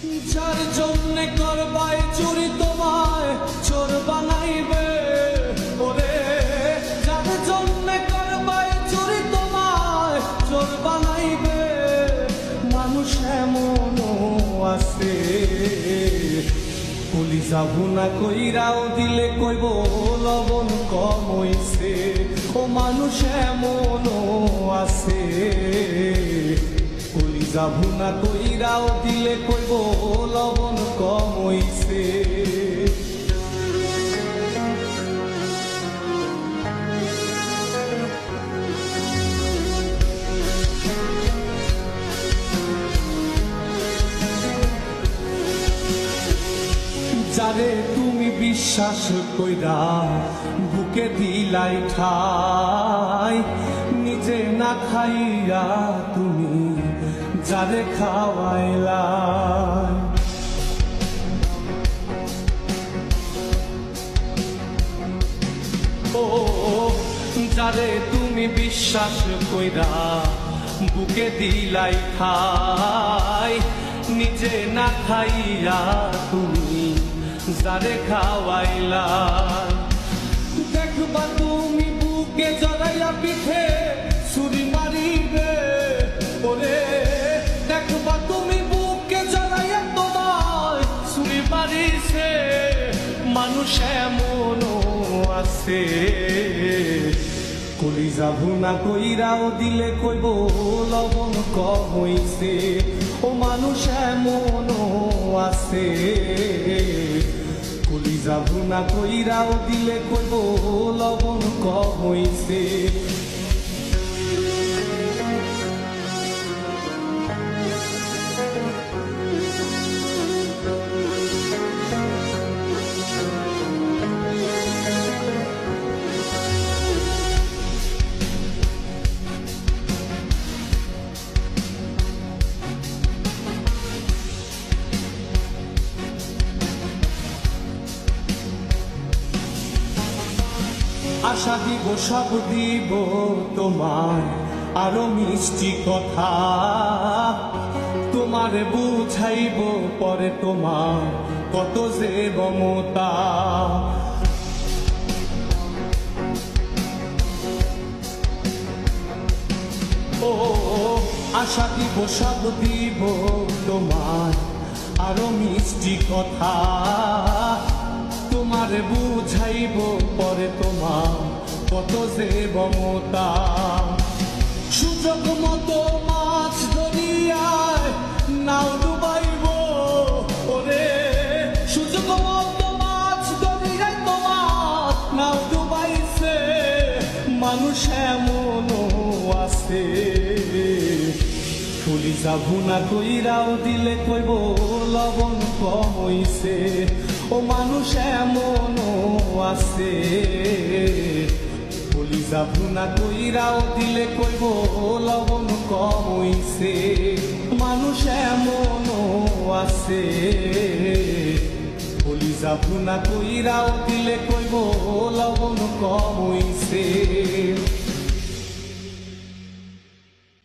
যার জন্যে করবাই চুরি তোমায় চোর বানাইবে, ওরে যার জন্যে করবাই চুরি তোমায় চোর বানাইবে। মানুষ এমনও আছে কলিজা ভুনা কইরাও দিলে কইব লবণ কম হইছে। ও মানুষ এমনও আছে কলিজা ভুনা কইরাও দিলে কইব লবণ কম হইছে। যারে তুমি বিশ্বাস কইরা বুকে দিলাই ঠাই, নিজে না খাইয়া তুমি যারে খাওয়াইলা। ও যারে তুমি বিশ্বাস কইরা বুকে দিলাই ঠাই, নিজে না খাইয়া তুমি যারে খাওয়াইলা। দেখবা তুমি বুকে জড়াইয়া পিঠে ছুরি মারিবে, ওরে দেখবা তুমি বুকে জড়াইয়া তোমায় ছুরি মারিছে। মানুষ এমনও আছে কলিজা ভুনা কইরাও দিলে কইব লবণ কম হইছে। ও মানুষ এমনও আছে কলিজা ভুনা কইরাও দিলে কইব লবণ কম হইছে। আশা দিব সব দিব তোমার আরো মিষ্টি কথা, তোমার বুঝাইব পরে তোমার কত যে মমতা। ও আশা দিব সব দিব তোমার আরো মিষ্টি কথা, তোমার বুঝাইব পরে তোমার কত যে মমতা। সুযোগ মতো মাছ ধরিয়ায় নাও ডুবাইব, ওরে সুযোগ মতো মাছ ধরিয়ায় তোমার নাও ডুবাইছে। মানুষ এমনও আছে কলিজা ভুনা কইরাও দিলে কইব লবণ কম হইছে। ও মানুষ এমনও আছে কলিজা ভুনা কইরাও দিলে কইব লবণ কম হইছে। মানুষ এমনও আছে কলিজা ভুনা কইরাও দিলে কইব লবণ কম হইছে।